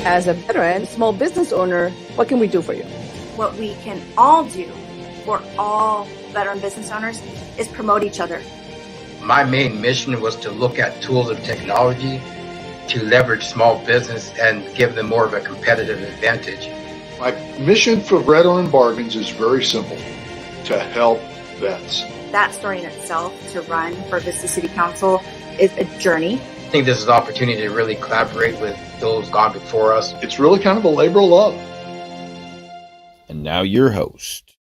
as a veteran, small business owner, what can we do for you? What we can all do for all veteran business owners is promote each other. My main mission was to look at tools and technology to leverage small business and give them more of a competitive advantage. My mission for Veteran Bargains is very simple: to help vets. That story in itself, to run for Vista City Council, is a journey. I think this is an opportunity to really collaborate with those gone before us. It's really kind of a labor of love. And now your host.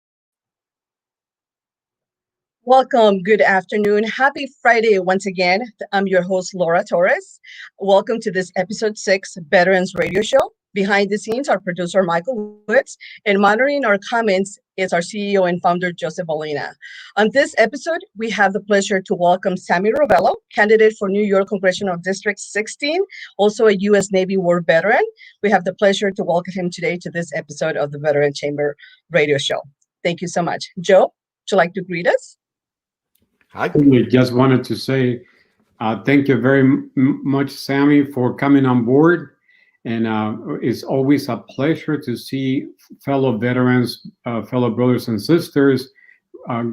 Welcome. Good afternoon. Happy Friday once again. I'm your host, Laura Torres. Welcome to this episode 6 Veterans Radio Show. Behind the scenes, our producer, Michael Woods, and monitoring our comments is our CEO and founder, Joseph Malina. On this episode, we have the pleasure to welcome Sammy Ravelo, candidate for New York Congressional District 16, also a U.S. Navy war veteran. We have the pleasure to welcome him today to this episode of the Veteran Chamber Radio Show. Thank you so much. Joe, would you like to greet us? I just wanted to say thank you very much, Sammy, for coming on board. And it's always a pleasure to see fellow veterans, fellow brothers and sisters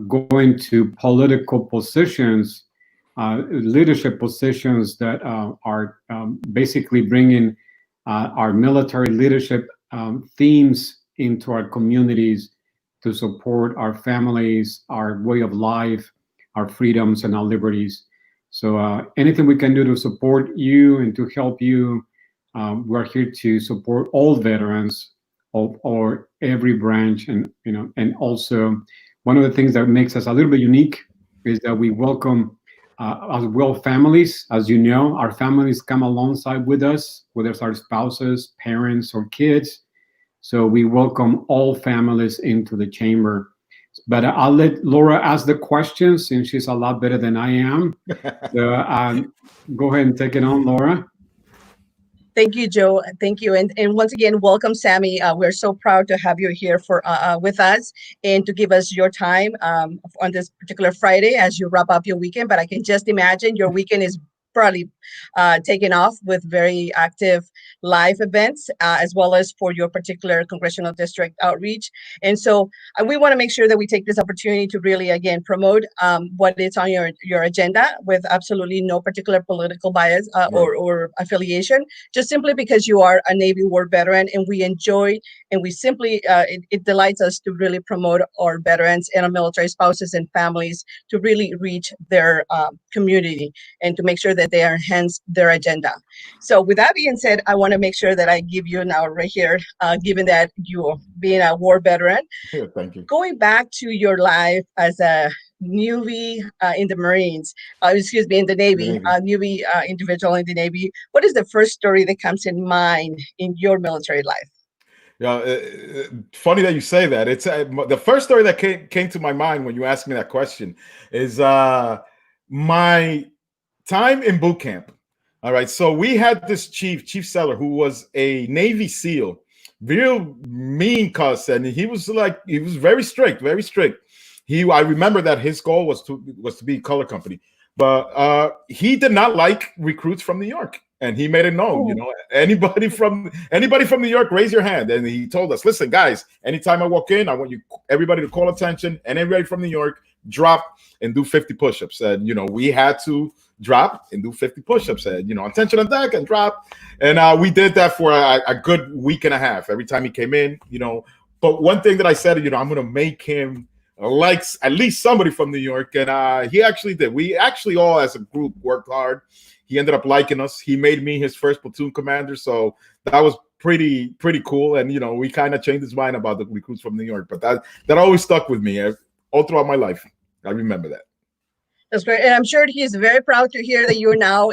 going to political positions, leadership positions that are basically bringing our military leadership themes into our communities to support our families, our way of life, our freedoms and our liberties. So anything we can do to support you and to help you, we're here to support all veterans or every branch. And also one of the things that makes us a little bit unique is that we welcome as well families. As you know, our families come alongside with us, whether it's our spouses, parents, or kids. So we welcome all families into the chamber. But I'll let Laura ask the questions since she's a lot better than I am. So go ahead and take it on, Laura. Thank you, Joe. Thank you. And once again, welcome, Sammy. We're so proud to have you here for with us and to give us your time on this particular Friday as you wrap up your weekend. But I can just imagine your weekend is probably taken off with very active live events, as well as for your particular congressional district outreach. And so we want to make sure that we take this opportunity to really, again, promote what is on your agenda with absolutely no particular political bias or affiliation, just simply because you are a Navy war veteran, and we enjoy and we simply, it delights us to really promote our veterans and our military spouses and families to really reach their community and to make sure that they enhance their agenda. So with that being said, I want to make sure that I give you now right here, given that you being a war veteran, Thank you. Going back to your life as a newbie in the Marines, in the Navy, newbie individual in the Navy, what is the first story that comes in mind in your military life? Yeah, funny that you say that. It's the first story that came to my mind when you asked me that question is my time in boot camp. All right, so we had this Chief Seller, who was a Navy SEAL, real mean cuss, and he was very strict, very strict. I remember that his goal was to be color company, but he did not like recruits from New York. And he made it known, anybody from New York, raise your hand. And he told us, listen, guys, anytime I walk in, I want everybody to call attention. And anybody from New York, drop and do 50 push-ups. And, we had to drop and do 50 push-ups. And, attention on deck and drop. And we did that for a good week and a half. Every time he came in, But one thing that I said, I'm going to make him like at least somebody from New York. And he actually did. We actually all as a group worked hard. He ended up liking us. He made me his first platoon commander. So that was pretty cool. And, we kind of changed his mind about the recruits from New York. But that always stuck with me all throughout my life. I remember that. That's great. And I'm sure he's very proud to hear that you're now,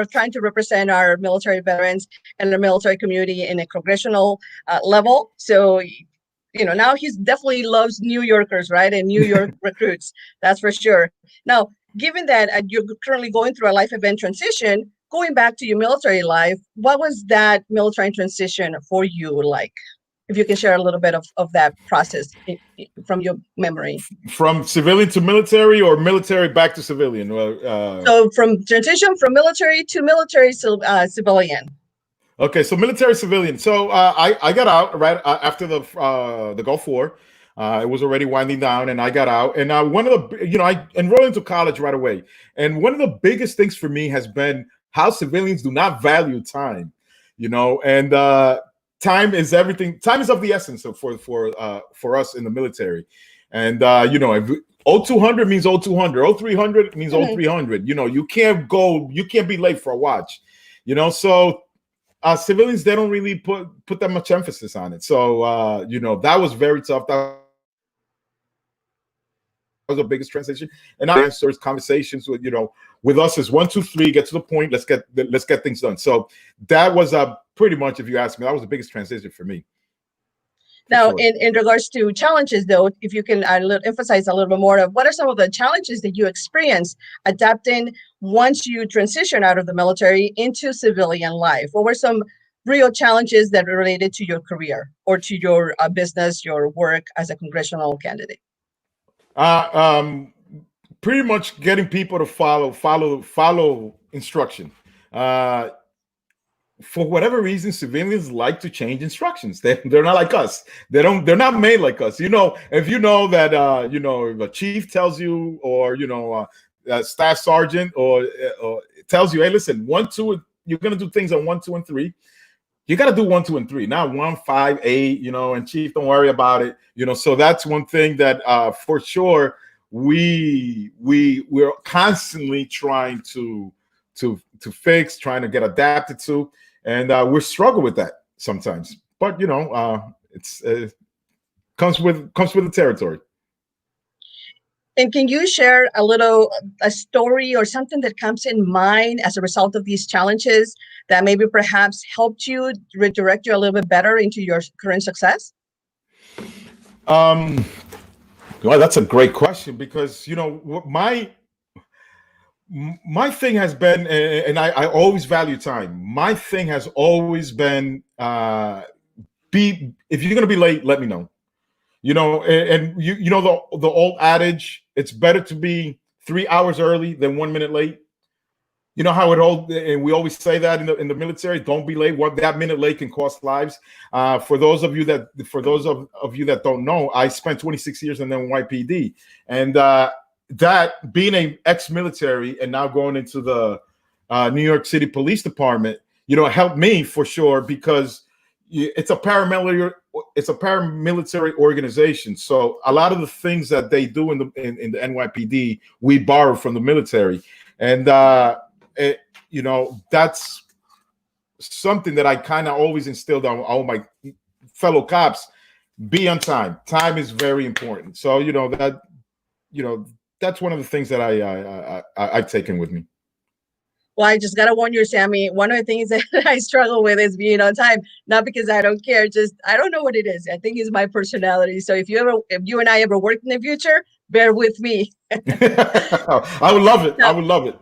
trying to represent our military veterans and the military community in a congressional level. So, now he definitely loves New Yorkers, right? And New York recruits. That's for sure. Now, given that you're currently going through a life event transition, going back to your military life, what was that military transition for you like? If you can share a little bit of that process from your memory. From civilian to military or military back to civilian? So from transition from military to military civilian. Okay, so military civilian. So I got out right after the Gulf War. It was already winding down, and I got out. And one of the I enrolled into college right away. And one of the biggest things for me has been how civilians do not value time. And time is everything. Time is of the essence for us in the military. And if O200 means O200, O300 means O300. You can't be late for a watch. So civilians, they don't really put that much emphasis on it. So that was very tough. That was the biggest transition. And I answers conversations with us is 1, 2, 3, get to the point. Let's get things done. So that was pretty much, if you ask me, that was the biggest transition for me. Now, sure. in regards to challenges, though, if you can emphasize a little bit more of what are some of the challenges that you experienced adapting once you transition out of the military into civilian life? What were some real challenges that were related to your career or to your business, your work as a congressional candidate? Pretty much getting people to follow instruction. For whatever reason, civilians like to change instructions. They're not like us. They're not made like us. If you know that if a chief tells you, or a staff sergeant or tells you, hey, listen, 1, 2, you're gonna do things on 1, 2, and 3. You got to do 1, 2, and 3, not 1, 5, 8. And chief, don't worry about it. So that's one thing that for sure we're constantly trying to fix, trying to get adapted to. And we struggle with that sometimes, but it's comes with the territory. And can you share a story or something that comes in mind as a result of these challenges that maybe perhaps helped you redirect you a little bit better into your current success? Well, that's a great question, because my thing has been, and I always value time. My thing has always been, if you're gonna be late, let me know. And the old adage, it's better to be 3 hours early than 1 minute late. You know how and we always say that in the military, don't be late. That minute late can cost lives. For those of you that don't know, I spent 26 years in the NYPD, and that being an ex-military and now going into the New York City Police Department, helped me for sure, because it's a paramilitary organization. So a lot of the things that they do in the NYPD, we borrow from the military, and that's something that I kind of always instilled on all my fellow cops. Be on time. Time is very important. So that's one of the things that I've taken with me. Well, I just gotta warn you, Sammy. One of the things that I struggle with is being on time. Not because I don't care, just I don't know what it is. I think it's my personality. So if you and I ever work in the future, bear with me. I would love it. I would love it.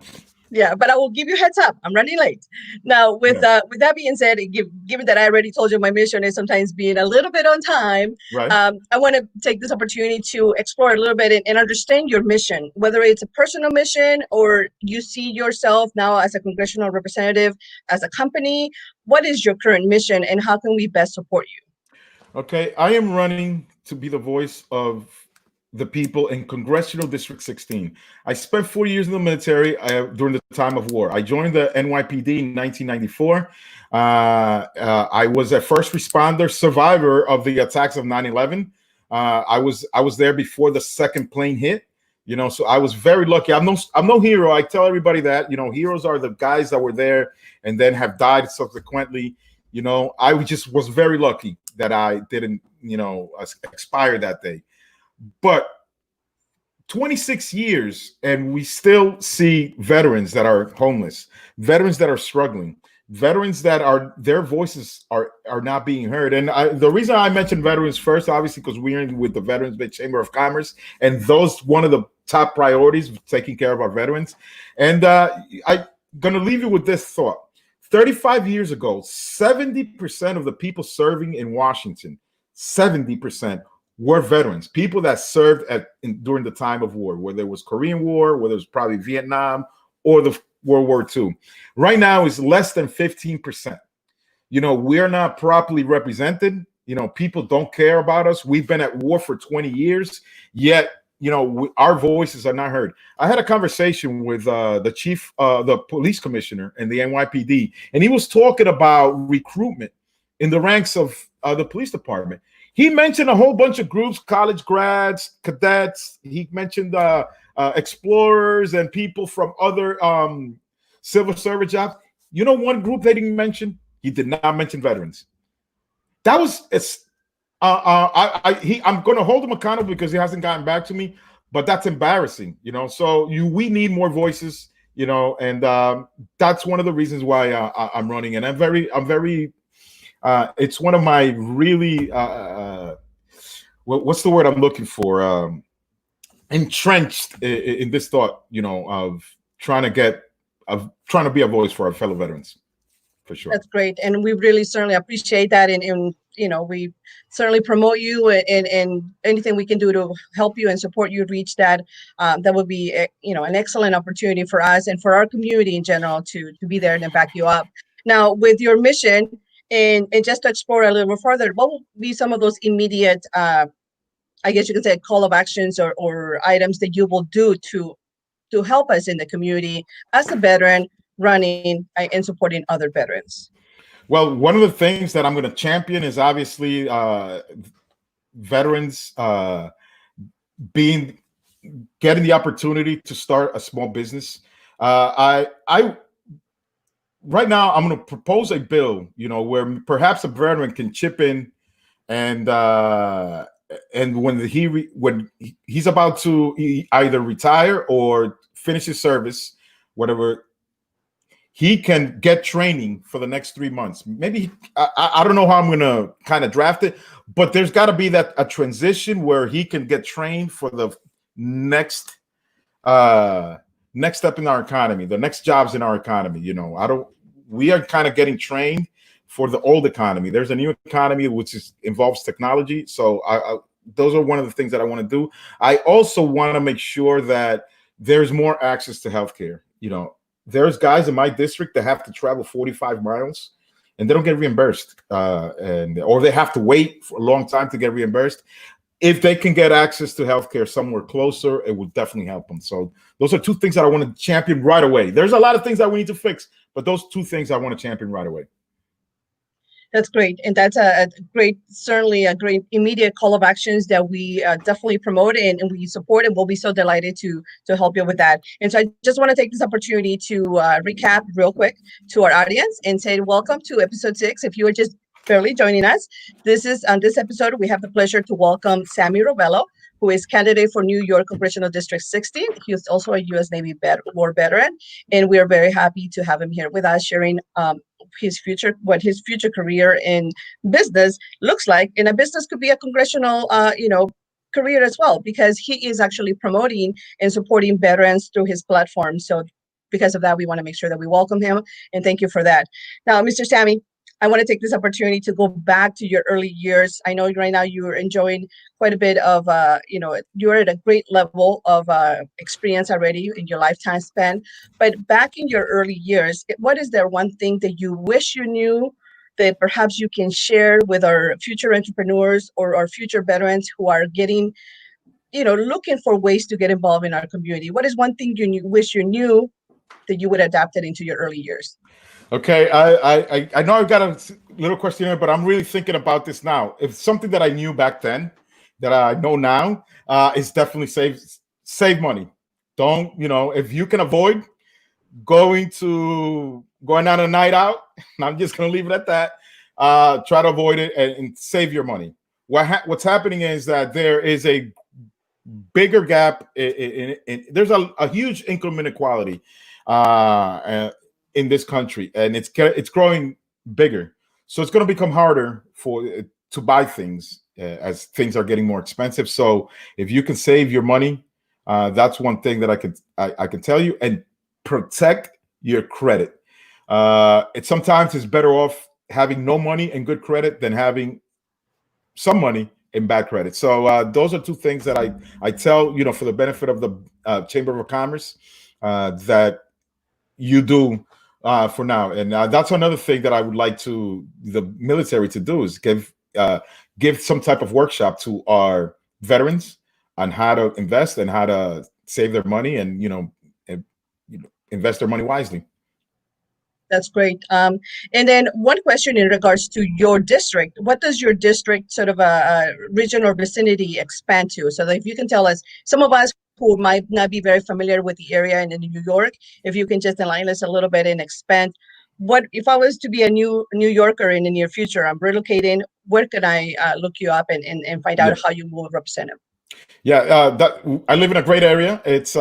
Yeah, but I will give you heads up. I'm running late. Now, with that being said, given that I already told you my mission is sometimes being a little bit on time, right. I want to take this opportunity to explore a little bit and understand your mission, whether it's a personal mission or you see yourself now as a congressional representative, as a company. What is your current mission, and how can we best support you? Okay, I am running to be the voice of the people in Congressional District 16. I spent 4 years in the military during the time of war. I joined the NYPD in 1994. I was a first responder survivor of the attacks of 9/11. I was there before the second plane hit. So I was very lucky. I'm no hero. I tell everybody that. Heroes are the guys that were there and then have died subsequently. I just was very lucky that I didn't, expire that day. But 26 years, and we still see veterans that are homeless, veterans that are struggling, veterans that their voices are not being heard. And the reason I mentioned veterans first, obviously, because we're in with the Veterans Bay Chamber of Commerce, and those one of the top priorities, taking care of our veterans. And I'm going to leave you with this thought. 35 years ago, 70% of the people serving in Washington, 70%, were veterans, people that served during the time of war, whether it was Korean War, whether it was probably Vietnam or the World War II. Right now is less than 15%. we're not properly represented. People don't care about us. We've been at war for 20 years, yet, our voices are not heard. I had a conversation with the chief, the police commissioner in the NYPD, and he was talking about recruitment in the ranks of the police department. He mentioned a whole bunch of groups, college grads, cadets. He mentioned explorers and people from other civil service jobs. One group they didn't mention? He did not mention veterans. That was I'm going to hold him accountable because he hasn't gotten back to me. But that's embarrassing, So we need more voices, and that's one of the reasons why I'm running. And I'm very. It's one of my really what's the word I'm looking for? Entrenched in this thought, of trying to be a voice for our fellow veterans. For sure. That's great. And we really certainly appreciate that. And we certainly promote you, and anything we can do to help you and support you reach that, that would be, an excellent opportunity for us and for our community in general to be there and back you up. Now, with your mission, and just to explore a little bit further, what will be some of those immediate, I guess you could say, call of actions or items that you will do to help us in the community as a veteran running and supporting other veterans? Well, one of the things that I'm going to champion is obviously veterans getting the opportunity to start a small business. Right now I'm going to propose a bill, where perhaps a veteran can chip in, and when he's about to either retire or finish his service, whatever, he can get training for the next 3 months. Maybe I don't know how I'm going to kind of draft it, but there's got to be a transition where he can get trained for the next step in our economy, the next jobs in our economy. We are kind of getting trained for the old economy. There's a new economy which involves technology. So those are one of the things that I want to do. I also want to make sure that there's more access to healthcare. There's guys in my district that have to travel 45 miles and they don't get reimbursed, or they have to wait for a long time to get reimbursed. If they can get access to healthcare somewhere closer, it will definitely help them. So those are two things that I want to champion right away. There's a lot of things that we need to fix, but those two things I want to champion right away. That's great. And that's certainly a great immediate call of actions that we definitely promote and we support, and we'll be so delighted to help you with that. And so I just want to take this opportunity to recap real quick to our audience and say welcome to episode 6. If you are just barely joining us, on this episode, we have the pleasure to welcome Sammy Ravelo, who is candidate for New York Congressional District 16. He is also a U.S. Navy war veteran, and we are very happy to have him here with us, sharing what his future career in business looks like. And a business could be a congressional, career as well, because he is actually promoting and supporting veterans through his platform. So because of that, we want to make sure that we welcome him, and thank you for that. Now, Mr. Sammy, I want to take this opportunity to go back to your early years. I know right now you're enjoying quite a bit of, you're at a great level of experience already in your lifetime span. But back in your early years, what is there one thing that you wish you knew that perhaps you can share with our future entrepreneurs or our future veterans who are getting, looking for ways to get involved in our community? What is one thing you wish you knew that you would adapt it into your early years? Okay, I know I've got a little question here, but I'm really thinking about this now. If something that I knew back then that I know now is definitely save money. Don't, if you can avoid going on a night out, and I'm just going to leave it at that, try to avoid it and save your money. What's happening is that there is a bigger gap there's a huge income inequality in this country, and it's growing bigger. So it's going to become harder to buy things as things are getting more expensive. So if you can save your money, that's one thing that I can tell you, and protect your credit. Sometimes it's better off having no money and good credit than having some money and bad credit. So those are two things that I tell, for the benefit of the Chamber of Commerce, that you do for now. And that's another thing that I would like to the military to do is give some type of workshop to our veterans on how to invest and how to save their money and invest their money wisely. That's great. And then one question in regards to your district. What does your district sort of a region or vicinity expand to? So that if you can tell us, some of us who might not be very familiar with the area in New York, if you can just enlighten us a little bit and expand. What if I was to be a New Yorker in the near future? I'm relocating. Where can I look you up and find out how you will represent them? Yeah, I live in a great area. It's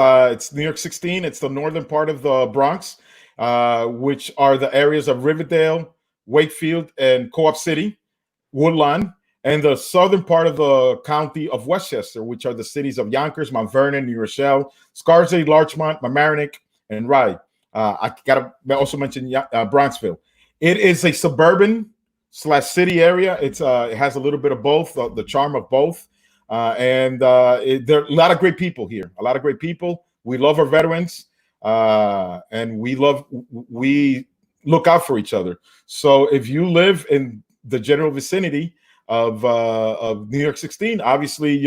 New York 16. It's the northern part of the Bronx, which are the areas of Riverdale, Wakefield, and Co-op City, Woodlawn, and the southern part of the county of Westchester, which are the cities of Yonkers, Mount Vernon, New Rochelle, Scarsdale, Larchmont, Mamaroneck, and Rye. I gotta also mention Bronxville. It is a suburban / city area. It has a little bit of both, the charm of both. There are a lot of great people here. A lot of great people. We love our veterans, and we look out for each other. So if you live in the general vicinity of New York 16, obviously,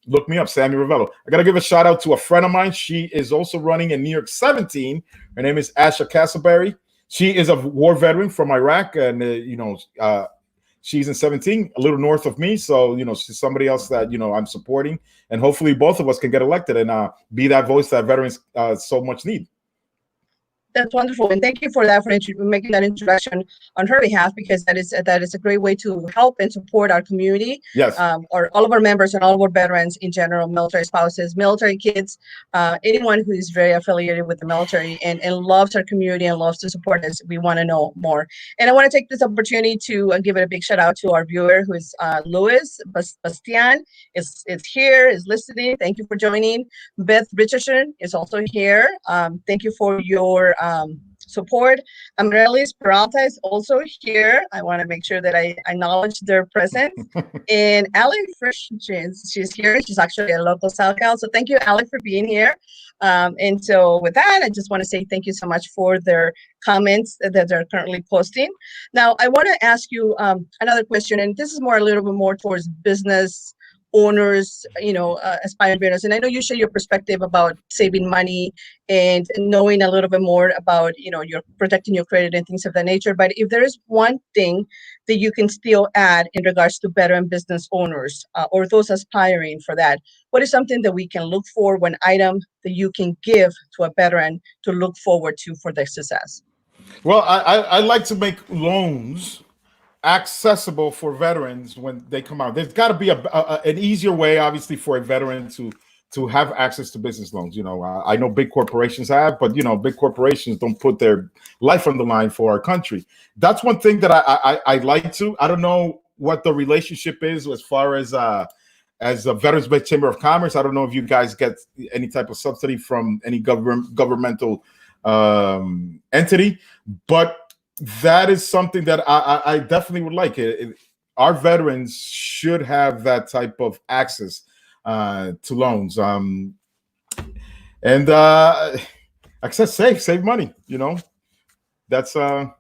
look me up, Sammy Ravelo. I got to give a shout out to a friend of mine. She is also running in New York 17. Her name is Asha Castleberry. She is a war veteran from Iraq, and she's in 17, a little north of me. So, she's somebody else that, I'm supporting. And hopefully both of us can get elected and be that voice that veterans so much need. That's wonderful, and thank you for that, for making that introduction on her behalf, because that is a great way to help and support our community. Yes, or all of our members and all of our veterans in general, military spouses, military kids, anyone who is very affiliated with the military and loves our community and loves to support us. We want to know more, and I want to take this opportunity to give it a big shout out to our viewer, who is Louis Bastian. Is here, is listening. Thank you for joining. Beth Richardson is also here. Thank you for your support. Amarellis Peralta is also here. I want to make sure that I acknowledge their presence. And Allie Frisch, she's here. She's actually a local SoCal. So thank you, Allie, for being here. And so with that, I just want to say thank you so much for their comments that they're currently posting. Now, I want to ask you another question, and this is a little bit more towards business owners, aspiring business. And I know you share your perspective about saving money and knowing a little bit more about, you're protecting your credit and things of that nature. But if there is one thing that you can still add in regards to veteran business owners or those aspiring for that, what is something that we can look for, one item that you can give to a veteran to look forward to for their success? Well, I like to make loans accessible for veterans when they come out. There's got to be an easier way, obviously, for a veteran to have access to business loans. I know big corporations have, but big corporations don't put their life on the line for our country. That's one thing that I like to. I don't know what the relationship is as far as a Veterans Bay Chamber of Commerce. I don't know if you guys get any type of subsidy from any governmental entity, but that is something that I definitely would like. Our veterans should have that type of access to loans. Access, save money. That's and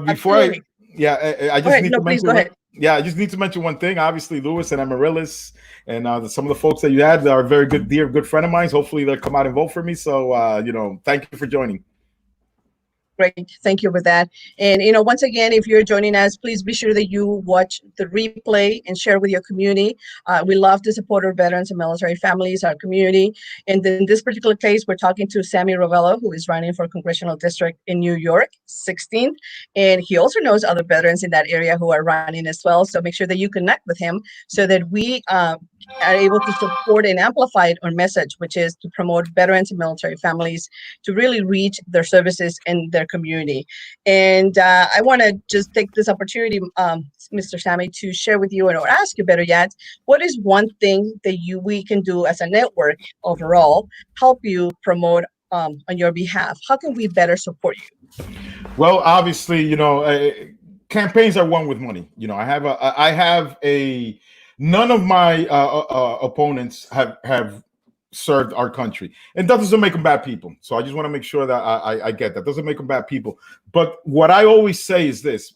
before Absolutely. I just need to mention. Yeah, I just need to mention one thing. Obviously, Louis and Amaryllis and some of the folks that you had are very good friend of mine. Hopefully, they'll come out and vote for me. So, thank you for joining. Great. Thank you for that. And, once again, if you're joining us, please be sure that you watch the replay and share with your community. We love to support our veterans and military families, our community. And in this particular case, we're talking to Sammy Ravelo, who is running for congressional district in New York, 16th. And he also knows other veterans in that area who are running as well. So make sure that you connect with him so that we are able to support and amplify our message, which is to promote veterans and military families to really reach their services and their community. And I want to just take this opportunity, Mr. Sammy, to share with you, and or ask you better yet, what is one thing that we can do as a network overall help you promote on your behalf? How can we better support you? Well, obviously, campaigns are won with money. I have none of my opponents have served our country. And that doesn't make them bad people. So I just want to make sure that I get that. Doesn't make them bad people. But what I always say is this: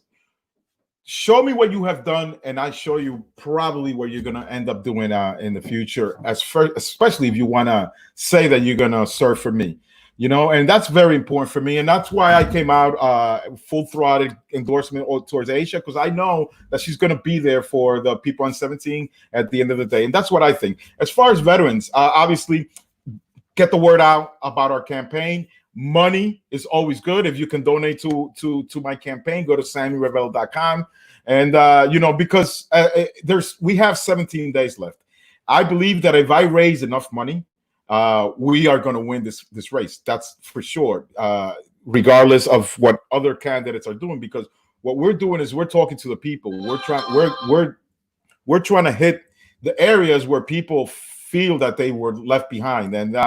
show me what you have done, and I show you probably what you're going to end up doing in the future, especially if you want to say that you're going to serve for me. And that's very important for me. And that's why I came out full-throated endorsement towards Aisha, because I know that she's going to be there for the people on 17 at the end of the day. And that's what I think. As far as veterans, obviously, get the word out about our campaign. Money is always good. If you can donate to my campaign, go to sammyravelo.com. And, because we have 17 days left. I believe that if I raise enough money, we are going to win this race. That's for sure, regardless of what other candidates are doing. Because what we're doing is we're talking to the people. We're trying to hit the areas where people feel that they were left behind, and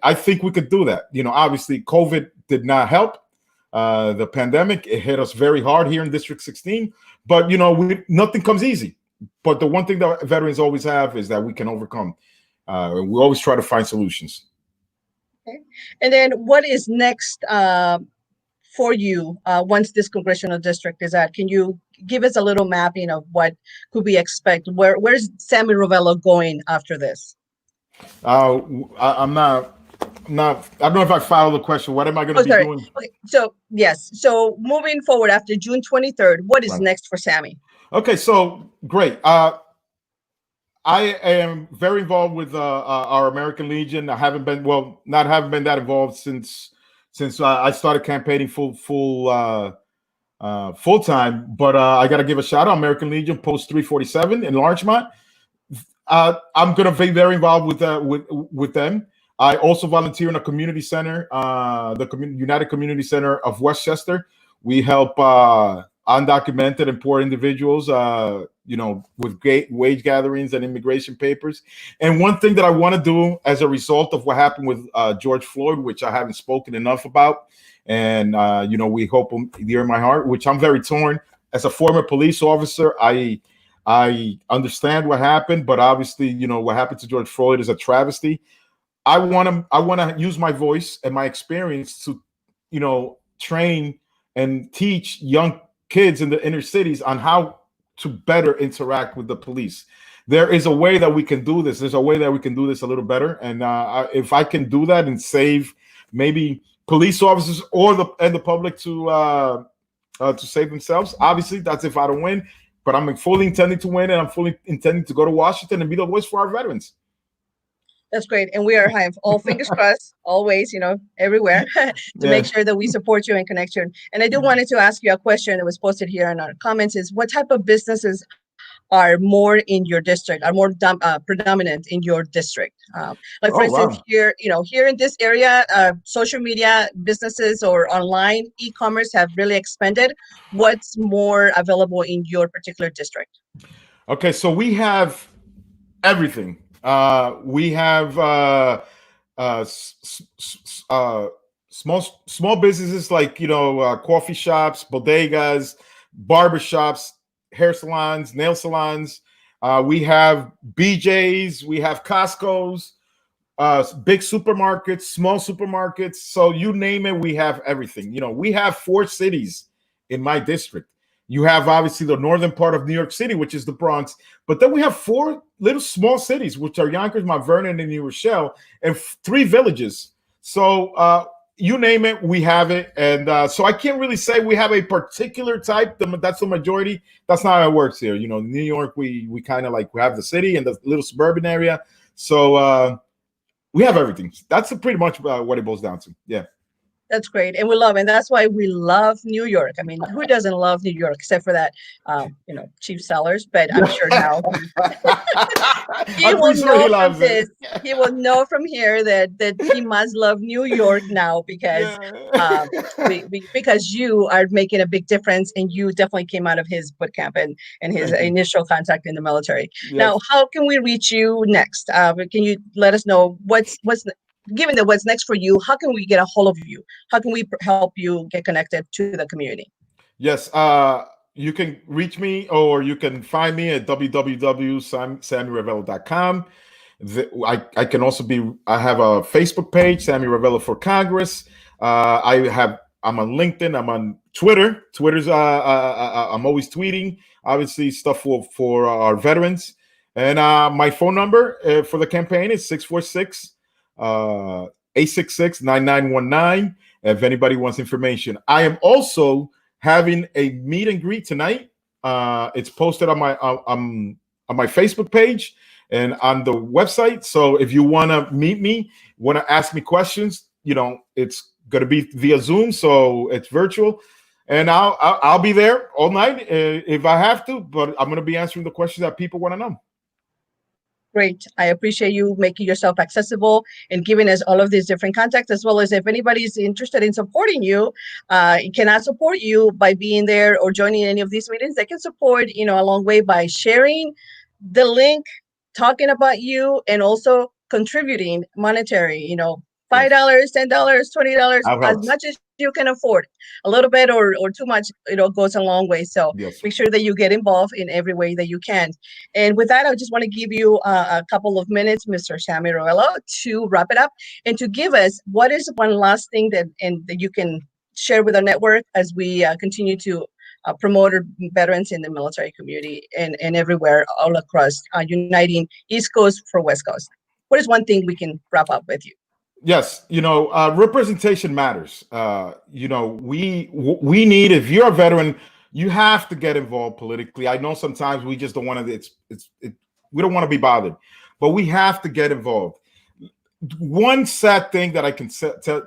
I think we could do that. Obviously, COVID did not help. The pandemic, it hit us very hard here in District 16. But nothing comes easy. But the one thing that veterans always have is that we can overcome. We always try to find solutions. Okay. And then what is next for you once this congressional district is at? Can you give us a little mapping of what could we expect? Where's Sammy Ravelo going after this? I'm not. I don't know if I follow the question. What am I going to be doing? Okay. So yes. So moving forward after June 23rd, what is next for Sammy? Okay. So great. I am very involved with our American Legion. I haven't been that involved since I started campaigning full time. But I got to give a shout out, American Legion Post 347 in Larchmont. I'm going to be very involved with them. I also volunteer in a community center, the United Community Center of Westchester. We help undocumented and poor individuals, with wage gatherings and immigration papers. And one thing that I want to do as a result of what happened with George Floyd, which I haven't spoken enough about, and we hope dear in my heart, which I'm very torn. As a former police officer, I understand what happened, but obviously, what happened to George Floyd is a travesty. I want to use my voice and my experience to, train and teach young kids in the inner cities on how to better interact with the police. There is a way that we can do this. There's a way that we can do this a little better. And if I can do that and save maybe police officers or the public to save themselves, obviously that's if I don't win. But I'm fully intending to win, and I'm fully intending to go to Washington and be the voice for our veterans. That's great. And we are have all fingers crossed, always, everywhere to make sure that we support you and connect you. And I do wanted to ask you a question that was posted here in our comments is what type of businesses are more in your district, are more predominant in your district? Like for instance, here in this area, social media businesses or online e-commerce have really expanded. What's more available in your particular district? Okay, so we have everything. We have small businesses like coffee shops, bodegas, barbershops, hair salons, nail salons. We have BJ's, we have Costco's, big supermarkets, small supermarkets. So you name it, we have everything. We have 4 cities in my district. You have obviously the northern part of New York City, which is the Bronx, but then we have 4 little small cities, which are Yonkers, Mount Vernon, and New Rochelle, and 3 villages. So you name it, we have it. And so I can't really say we have a particular type. That's the majority. That's not how it works here. New York, we kind of we have the city and the little suburban area. So we have everything. That's pretty much what it boils down to. Yeah. That's great. And we love, and that's why we love New York. I mean, who doesn't love New York except for that, cheap sellers, but I'm sure now he will know from here that he must love New York now because because you are making a big difference and you definitely came out of his boot camp and his initial contact in the military. Yes. Now, how can we reach you next? Can you let us know what's given that what's next for you? How can we get a hold of you? How can we help you get connected to the community? Yes, you can reach me or you can find me at www.sammyravelo.com. I can also be. I have a Facebook page, Sammy Ravelo for Congress. I'm on LinkedIn. I'm on Twitter. I'm always tweeting, obviously, stuff for our veterans. And my phone number for the campaign is 646 866-9919. If anybody wants information, I am also having a meet and greet tonight. It's posted on my Facebook page and on the website. So if you want to meet me, want to ask me questions, it's going to be via Zoom, so it's virtual, and I'll be there all night if I have to. But I'm going to be answering the questions that people want to know. Great. I appreciate you making yourself accessible and giving us all of these different contacts, as well as if anybody is interested in supporting you, cannot support you by being there or joining any of these meetings. They can support, a long way by sharing the link, talking about you, and also contributing monetary, $5, $10, $20, as much as you can afford. A little bit or too much, goes a long way. So make sure that you get involved in every way that you can. And with that, I just want to give you a couple of minutes, Mr. Sammy Ravelo, to wrap it up and to give us what is one last thing that you can share with our network as we continue to promote veterans in the military community and everywhere all across, uniting East Coast for West Coast. What is one thing we can wrap up with you? Yes, representation matters. We need, if you're a veteran, you have to get involved politically. I know sometimes we just don't want to. We don't want to be bothered, but we have to get involved. One sad thing that I can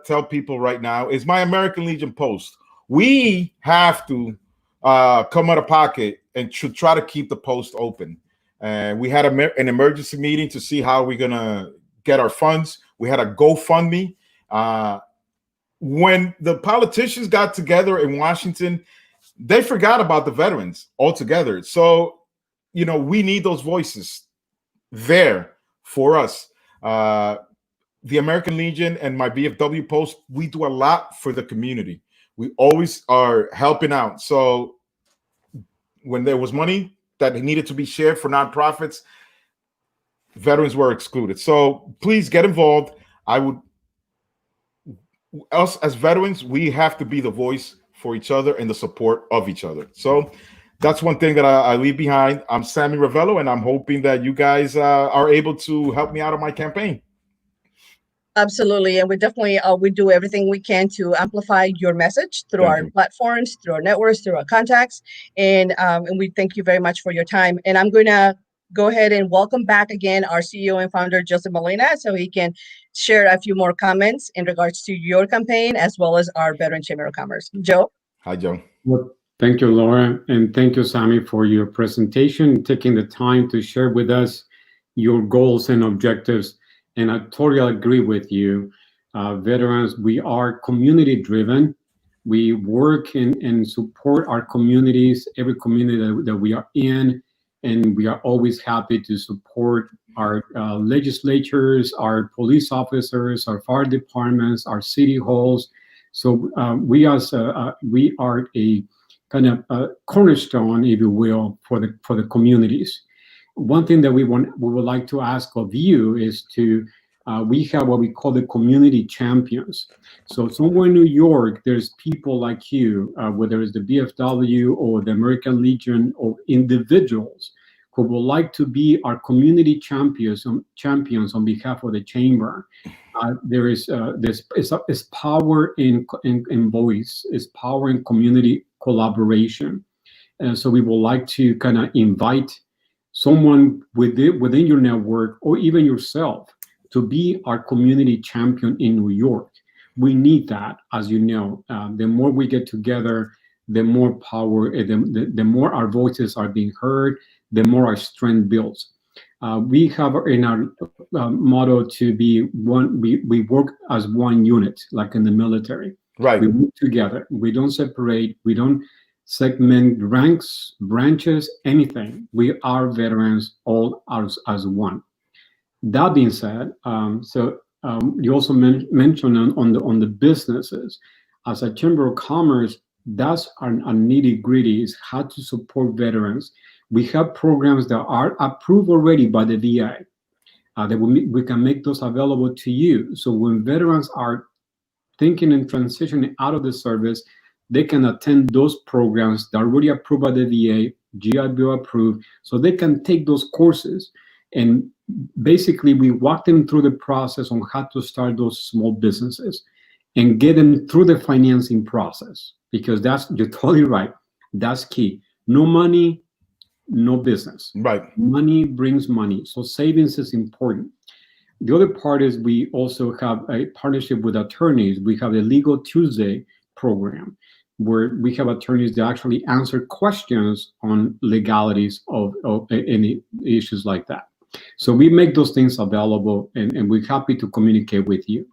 tell people right now is my American Legion post. We have to come out of pocket and try to keep the post open. And we had an emergency meeting to see how we're gonna get our funds. We had a GoFundMe. When the politicians got together in Washington, they forgot about the veterans altogether. So, we need those voices there for us. The American Legion and my BFW post, we do a lot for the community. We always are helping out. So when there was money that needed to be shared for nonprofits, veterans were excluded. So please get involved. Us as veterans, we have to be the voice for each other and the support of each other. So that's one thing that I leave behind. I'm Sammy Ravelo, and I'm hoping that you guys are able to help me out on my campaign. Absolutely. And we definitely, we do everything we can to amplify your message through our platforms, through our networks, through our contacts. And we thank you very much for your time. And I'm going to go ahead and welcome back again our CEO and founder, Joseph Malina, so he can share a few more comments in regards to your campaign, as well as our Veteran Chamber of Commerce. Joe? Hi, Joe. Well, thank you, Laura. And thank you, Sammy, for your presentation, taking the time to share with us your goals and objectives. And I totally agree with you. Veterans, we are community driven. We work and support our communities, every community that we are in. And we are always happy to support our legislatures, our police officers, our fire departments, our city halls. So we are a kind of a cornerstone, if you will, for the communities. One thing that we would like to ask of you is to we have what we call the community champions. So somewhere in New York, there's people like you, whether it's the BFW or the American Legion or individuals who would like to be our community champions on behalf of the chamber. There is this power in voice, is power in community collaboration. And so we would like to kind of invite someone within your network or even yourself to be our community champion in New York. We need that, as you know. The more we get together, the more power, the more our voices are being heard, the more our strength builds. We have in our motto to be one, we work as one unit, like in the military. Right. We work together. We don't separate. We don't segment ranks, branches, anything. We are veterans all as one. That being said, you also mentioned on the businesses. As a Chamber of Commerce, that's our nitty gritty, is how to support veterans. We have programs that are approved already by the VA. that we can make those available to you. So when veterans are thinking and transitioning out of the service, they can attend those programs that are already approved by the VA, GI Bill approved, so they can take those courses. And basically, we walk them through the process on how to start those small businesses and get them through the financing process, because you're totally right. That's key. No money, no business. Right. Money brings money. So savings is important. The other part is we also have a partnership with attorneys. We have a Legal Tuesday program where we have attorneys that actually answer questions on legalities of any issues like that. So we make those things available, and we're happy to communicate with you.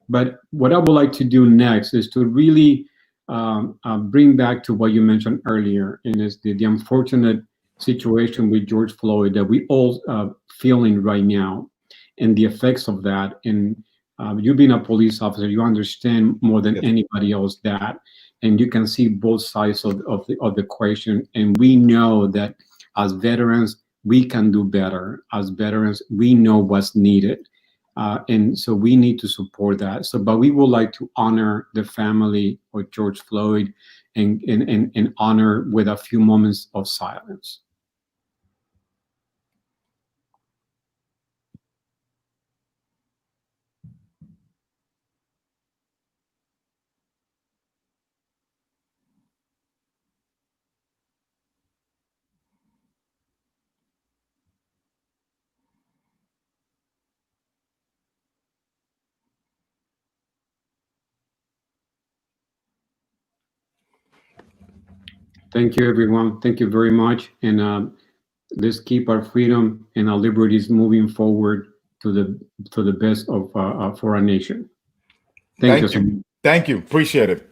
But what I would like to do next is to really bring back to what you mentioned earlier, and is the unfortunate situation with George Floyd that we all feeling right now, and the effects of that. And you being a police officer, you understand more than anybody else that, and you can see both sides of the equation. And we know that as veterans, we can do better. As veterans, we know what's needed. And so we need to support that. So, but we would like to honor the family of George Floyd and honor with a few moments of silence. Thank you, everyone. Thank you very much. And let's keep our freedom and our liberties moving forward to the best of for our nation. Thank you so much. Thank you. Appreciate it.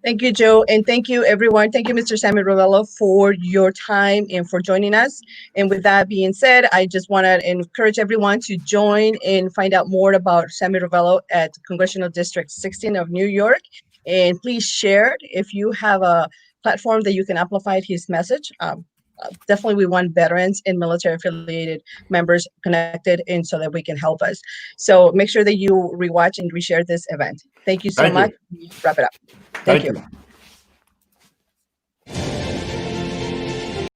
Thank you, Joe. And thank you, everyone. Thank you, Mr. Sammy Ravelo, for your time and for joining us. And with that being said, I just want to encourage everyone to join and find out more about Sammy Ravelo at Congressional District 16 of New York. And please share it if you have a platform that you can amplify his message. Definitely we want veterans and military affiliated members connected in so that we can help us. So make sure that you rewatch and reshare this event. Thank you so much. Wrap it up. Thank you.